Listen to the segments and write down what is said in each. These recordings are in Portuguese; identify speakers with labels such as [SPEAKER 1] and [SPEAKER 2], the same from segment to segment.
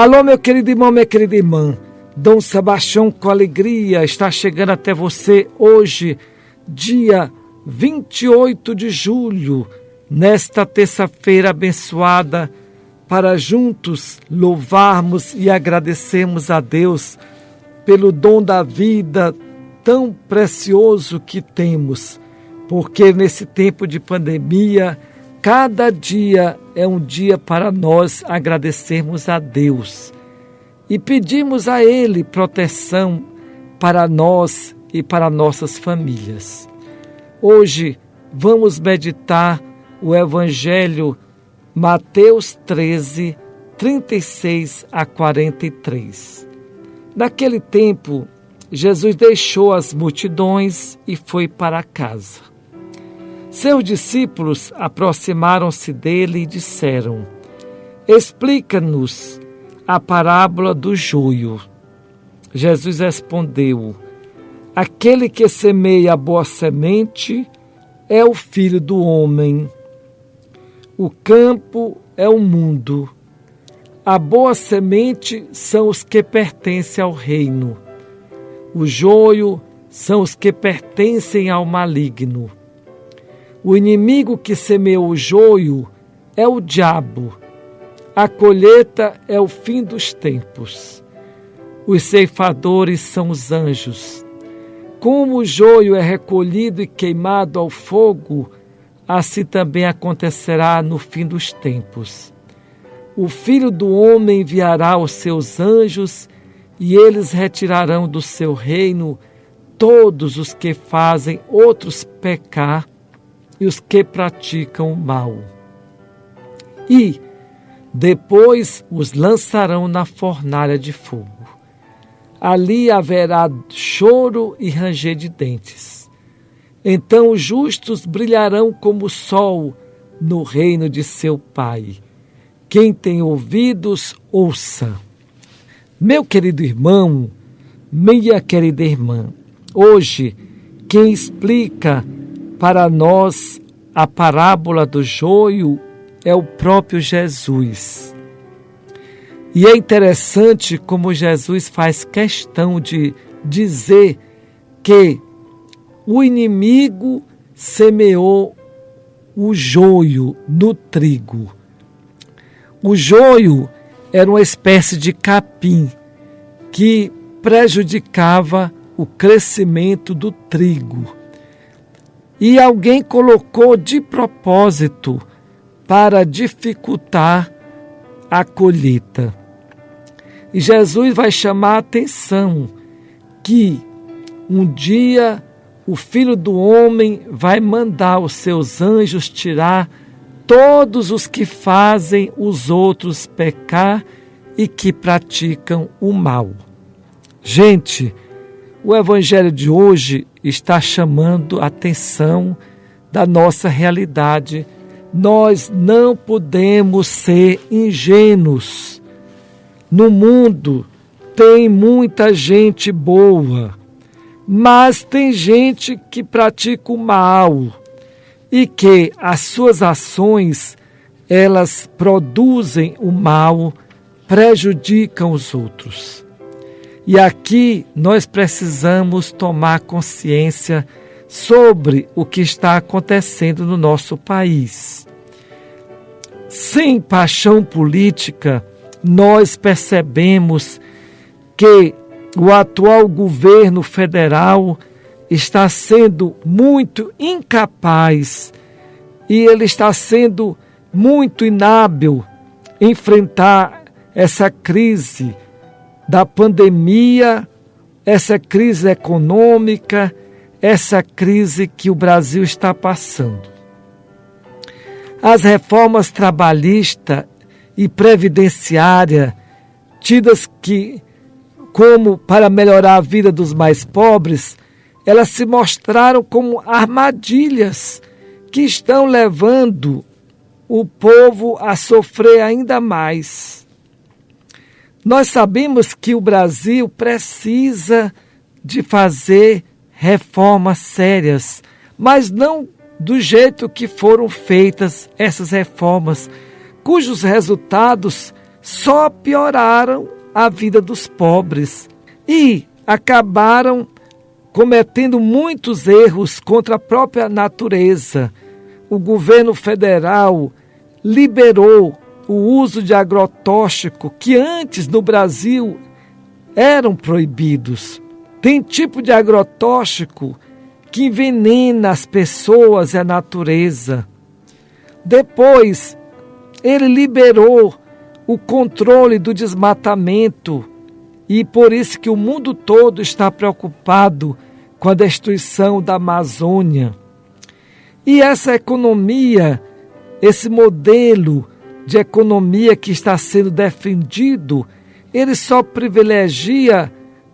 [SPEAKER 1] Alô, meu querido irmão, minha querida irmã. Dom Sebastião, com alegria, está chegando até você hoje, dia 28 de julho, nesta terça-feira abençoada, para juntos louvarmos e agradecermos a Deus pelo dom da vida tão precioso que temos, porque nesse tempo de pandemia, cada dia é um dia para nós agradecermos a Deus e pedimos a Ele proteção para nós e para nossas famílias. Hoje vamos meditar o Evangelho Mateus 13, 36 a 43. Naquele tempo, Jesus deixou as multidões e foi para casa. Seus discípulos aproximaram-se dele e disseram: Explica-nos a parábola do joio. Jesus respondeu: Aquele que semeia a boa semente é o Filho do Homem. O campo é o mundo. A boa semente são os que pertencem ao reino. O joio são os que pertencem ao maligno. O inimigo que semeou o joio é o diabo. A colheita é o fim dos tempos. Os ceifadores são os anjos. Como o joio é recolhido e queimado ao fogo, assim também acontecerá no fim dos tempos. O Filho do Homem enviará os seus anjos e eles retirarão do seu reino todos os que fazem outros pecar e os que praticam o mal. E depois os lançarão na fornalha de fogo. Ali haverá choro e ranger de dentes. Então os justos brilharão como o sol no reino de seu Pai. Quem tem ouvidos, ouça. Meu querido irmão, minha querida irmã, hoje quem explica para nós a parábola do joio é o próprio Jesus. E é interessante como Jesus faz questão de dizer que o inimigo semeou o joio no trigo. O joio era uma espécie de capim que prejudicava o crescimento do trigo. E alguém colocou de propósito para dificultar a colheita. E Jesus vai chamar a atenção que um dia o Filho do Homem vai mandar os seus anjos tirar todos os que fazem os outros pecar e que praticam o mal. Gente, o Evangelho de hoje está chamando a atenção da nossa realidade. Nós não podemos ser ingênuos. No mundo tem muita gente boa, mas tem gente que pratica o mal e que as suas ações, elas produzem o mal, prejudicam os outros. E aqui nós precisamos tomar consciência sobre o que está acontecendo no nosso país. Sem paixão política, nós percebemos que o atual governo federal está sendo muito incapaz e ele está sendo muito inábil em enfrentar essa crise da pandemia, essa crise econômica, essa crise que o Brasil está passando. As reformas trabalhista e previdenciária, tidas como para melhorar a vida dos mais pobres, elas se mostraram como armadilhas que estão levando o povo a sofrer ainda mais. Nós sabemos que o Brasil precisa de fazer reformas sérias, mas não do jeito que foram feitas essas reformas, cujos resultados só pioraram a vida dos pobres e acabaram cometendo muitos erros contra a própria natureza. O governo federal liberou o uso de agrotóxico que antes no Brasil eram proibidos. Tem tipo de agrotóxico que envenena as pessoas e a natureza. Depois, ele liberou o controle do desmatamento e por isso que o mundo todo está preocupado com a destruição da Amazônia. E essa economia, esse modelo de economia que está sendo defendido, ele só privilegia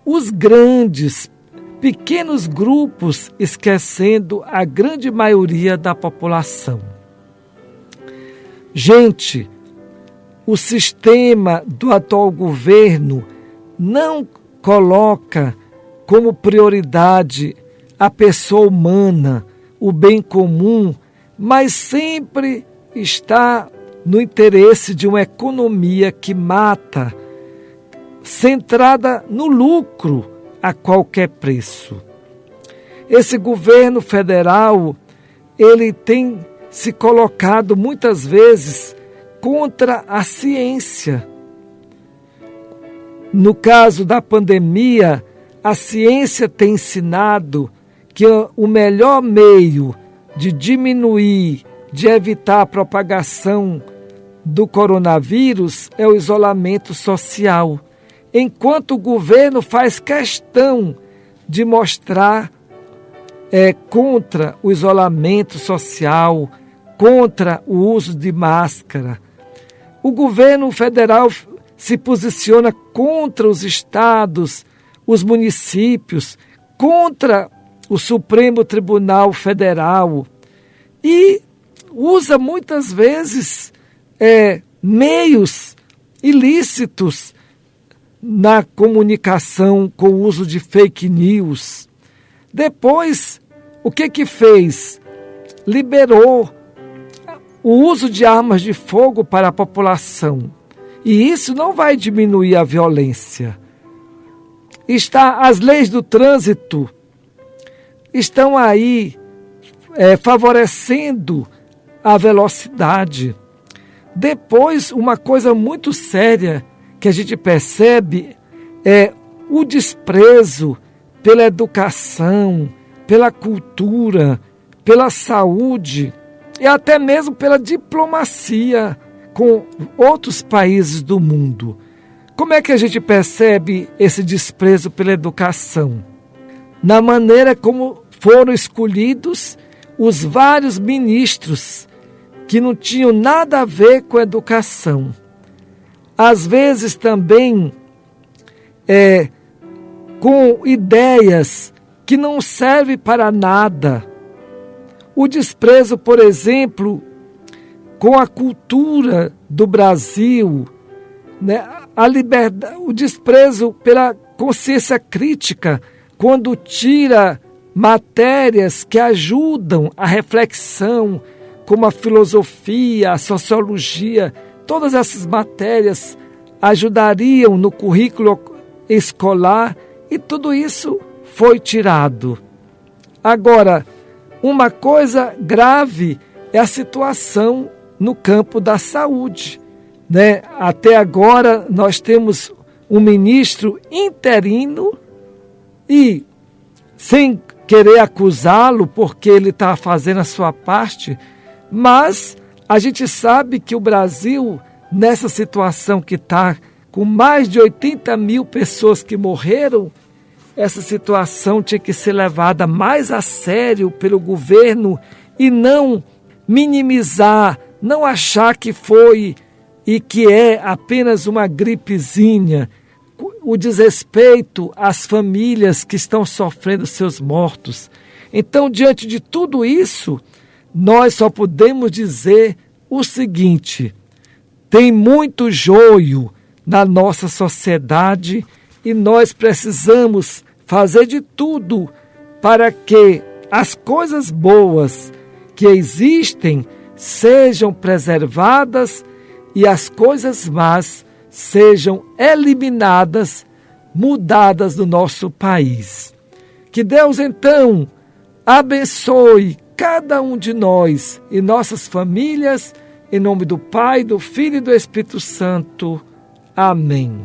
[SPEAKER 1] os grandes, pequenos grupos, esquecendo a grande maioria da população. Gente, o sistema do atual governo não coloca como prioridade a pessoa humana, o bem comum, mas sempre está no interesse de uma economia que mata, centrada no lucro a qualquer preço. Esse governo federal, ele tem se colocado muitas vezes contra a ciência. No caso da pandemia, a ciência tem ensinado que o melhor meio de diminuir, de evitar a propagação do coronavírus é o isolamento social, enquanto o governo faz questão de mostrar contra o isolamento social, contra o uso de máscara. O governo federal se posiciona contra os estados, os municípios, contra o Supremo Tribunal Federal e usa muitas vezes meios ilícitos na comunicação com o uso de fake news. Depois, o que fez? Liberou o uso de armas de fogo para a população. E isso não vai diminuir a violência. As leis do trânsito estão aí favorecendo a velocidade. Depois, uma coisa muito séria que a gente percebe é o desprezo pela educação, pela cultura, pela saúde e até mesmo pela diplomacia com outros países do mundo. Como é que a gente percebe esse desprezo pela educação? Na maneira como foram escolhidos os vários ministros que não tinham nada a ver com a educação. Às vezes também com ideias que não servem para nada. O desprezo, por exemplo, com a cultura do Brasil, né? O desprezo pela consciência crítica, quando tira matérias que ajudam a reflexão, como a filosofia, a sociologia, todas essas matérias ajudariam no currículo escolar e tudo isso foi tirado. Agora, uma coisa grave é a situação no campo da saúde, né? Até agora nós temos um ministro interino e, sem querer acusá-lo porque ele está fazendo a sua parte, mas a gente sabe que o Brasil, nessa situação que está, com mais de 80 mil pessoas que morreram, essa situação tinha que ser levada mais a sério pelo governo e não minimizar, não achar que foi e que é apenas uma gripezinha. O desrespeito às famílias que estão sofrendo seus mortos. Então, diante de tudo isso, nós só podemos dizer o seguinte: tem muito joio na nossa sociedade e nós precisamos fazer de tudo para que as coisas boas que existem sejam preservadas e as coisas más sejam eliminadas, mudadas do nosso país. Que Deus, então, abençoe cada um de nós e nossas famílias, em nome do Pai, do Filho e do Espírito Santo. Amém.